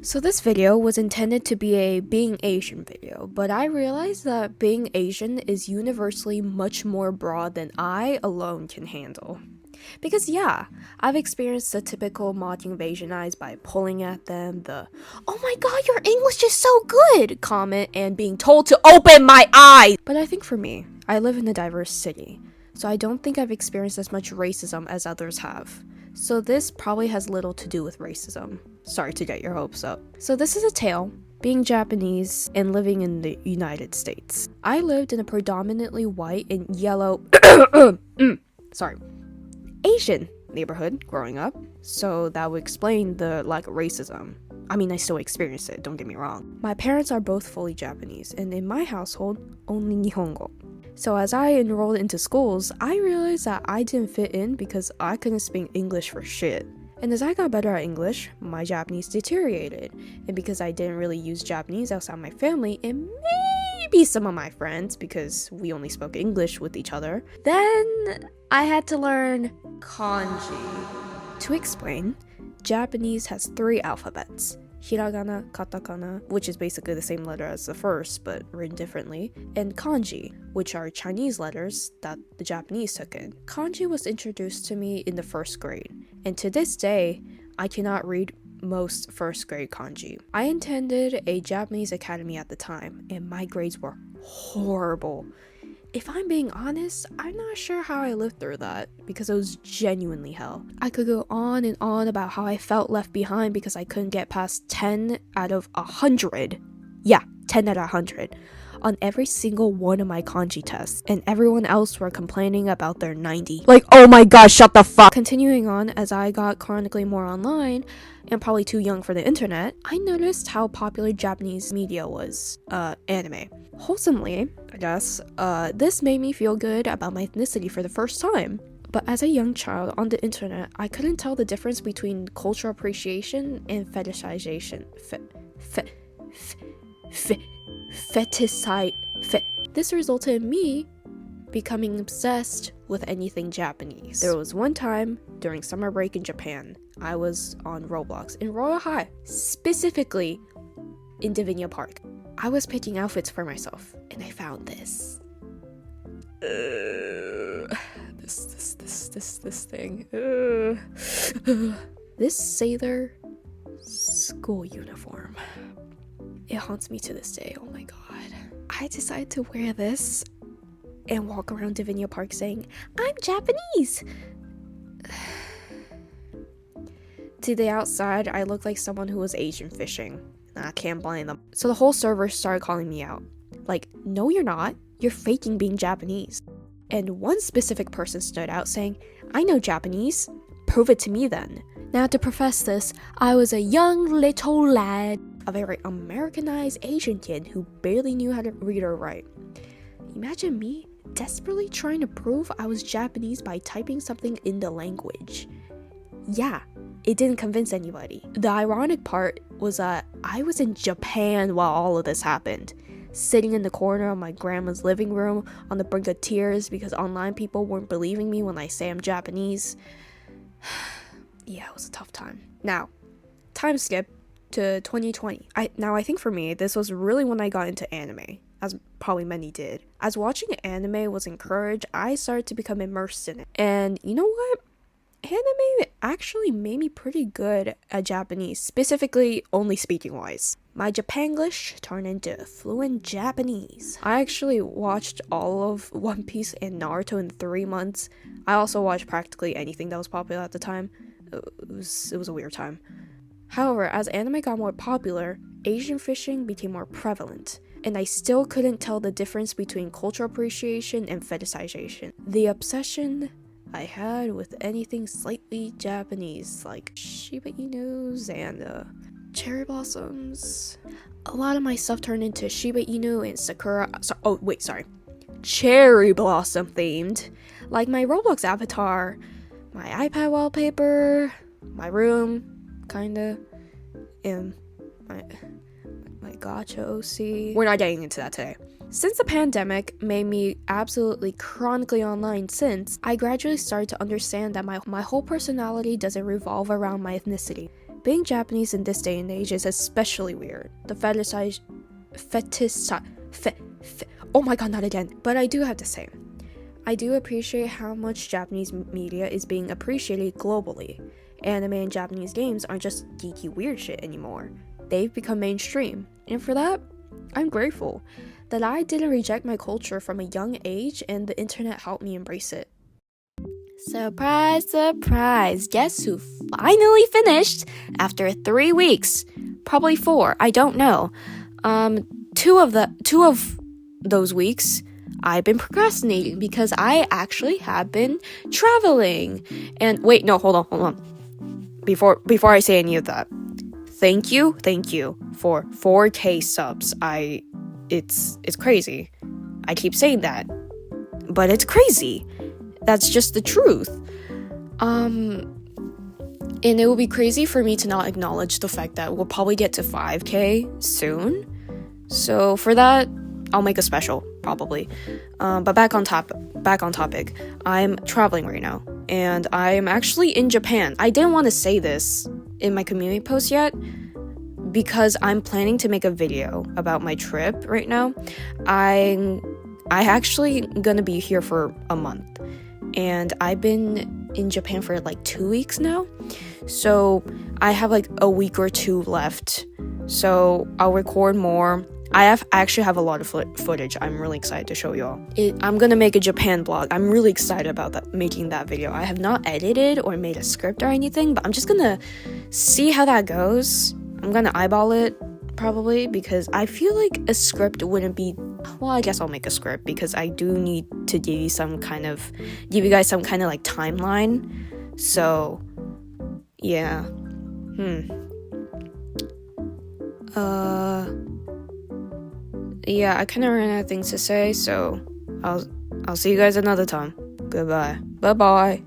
So this video was intended to be a being Asian video, but I realized that being Asian is universally much more broad than I alone can handle. Because yeah, I've experienced the typical mocking of Asian eyes by pulling at them, the "Oh my god, your English is so good" comment, and being told to open my eyes! But I think for me, I live in a diverse city, so I don't think I've experienced as much racism as others have. So this probably has little to do with racism. Sorry to get your hopes up. So this is a tale, being Japanese and living in the United States. I lived in a predominantly white and yellow Asian neighborhood growing up, so that would explain the lack of racism. I mean, I still experience it, don't get me wrong. My parents are both fully Japanese, and in my household, only Nihongo. So as I enrolled into schools, I realized that I didn't fit in because I couldn't speak English for shit. And as I got better at English, my Japanese deteriorated. And because I didn't really use Japanese outside my family, and maybe some of my friends, because we only spoke English with each other, then I had to learn kanji. To explain, Japanese has 3 alphabets. Hiragana, katakana, which is basically the same letter as the first but written differently, and kanji, which are Chinese letters that the Japanese took in. Kanji was introduced to me in the 1st grade, and to this day, I cannot read most 1st grade kanji. I attended a Japanese academy at the time, and my grades were horrible. If I'm being honest, I'm not sure how I lived through that, because it was genuinely hell. I could go on and on about how I felt left behind because I couldn't get past 10 out of 100. Yeah, 10 out of 100. On every single one of my kanji tests, and everyone else were complaining about their 90. Like, oh my gosh, shut the fuck! Continuing on, as I got chronically more online, and probably too young for the internet, I noticed how popular Japanese media was, anime. Wholesomely, I guess, this made me feel good about my ethnicity for the first time. But as a young child on the internet, I couldn't tell the difference between cultural appreciation and fetishization. This resulted in me becoming obsessed with anything Japanese. There was one time during summer break in Japan, I was on Roblox in Royal High, specifically in Divinia Park. I was picking outfits for myself, and I found this. This thing. This sailor school uniform. It haunts me to this day, oh my god. I decided to wear this and walk around Divinia Park saying, "I'm Japanese!" To the outside, I looked like someone who was Asian fishing. I can't blame them. So the whole server started calling me out. Like, no you're not. You're faking being Japanese. And one specific person stood out saying, "I know Japanese. Prove it to me then." Now to profess this, I was a young little lad, a very Americanized Asian kid who barely knew how to read or write. Imagine me desperately trying to prove I was Japanese by typing something in the language. Yeah, it didn't convince anybody. The ironic part was that I was in Japan while all of this happened, sitting in the corner of my grandma's living room on the brink of tears because online people weren't believing me when I say I'm Japanese. Yeah, it was a tough time. Now, time skip to 2020. I think for me, this was really when I got into anime, as probably many did. As watching anime was encouraged, I started to become immersed in it. And you know what? Anime actually made me pretty good at Japanese, specifically only speaking wise. My Japanglish turned into fluent Japanese. I actually watched all of One Piece and Naruto in 3 months. I also watched practically anything that was popular at the time. It was a weird time. However, as anime got more popular, Asian fishing became more prevalent, and I still couldn't tell the difference between cultural appreciation and fetishization. The obsession I had with anything slightly Japanese, like Shiba Inus and cherry blossoms. A lot of my stuff turned into Shiba Inu and Sakura. Cherry blossom themed, like my Roblox avatar, my iPad wallpaper, my room, kinda, and my gacha OC. We're not getting into that today. Since the pandemic made me absolutely chronically online since, I gradually started to understand that my whole personality doesn't revolve around my ethnicity. Being Japanese in this day and age is especially weird. The oh my god, not again. But I do have to say, I do appreciate how much Japanese media is being appreciated globally. Anime and Japanese games aren't just geeky weird shit anymore. They've become mainstream. And for that, I'm grateful that I didn't reject my culture from a young age and the internet helped me embrace it. Surprise, surprise. Guess who finally finished after 3 weeks? Probably 4, I don't know. Two of those weeks I've been procrastinating because I actually have been traveling. And wait, no, hold on. Before I say any of that, thank you for 4K subs. It's crazy. I keep saying that, but it's crazy. That's just the truth. And it will be crazy for me to not acknowledge the fact that we'll probably get to 5K soon. So for that, I'll make a special, probably. But back on topic. I'm traveling right now, and I'm actually in Japan. I didn't want to say this in my community post yet, because I'm planning to make a video about my trip right now. I actually gonna be here for a month, and I've been in Japan for like 2 weeks now. So I have like a week or 2 left. So I'll record more. I actually have a lot of footage. I'm really excited to show y'all. I'm gonna make a Japan vlog. I'm really excited about making that video. I have not edited or made a script or anything, but I'm just gonna see how that goes. I'm gonna eyeball it probably, because I feel like a script wouldn't be, well, I guess I'll make a script because I do need to give you guys some kind of like timeline. So yeah. Yeah, I kind of ran out of things to say, so I'll see you guys another time. Goodbye. Bye-bye.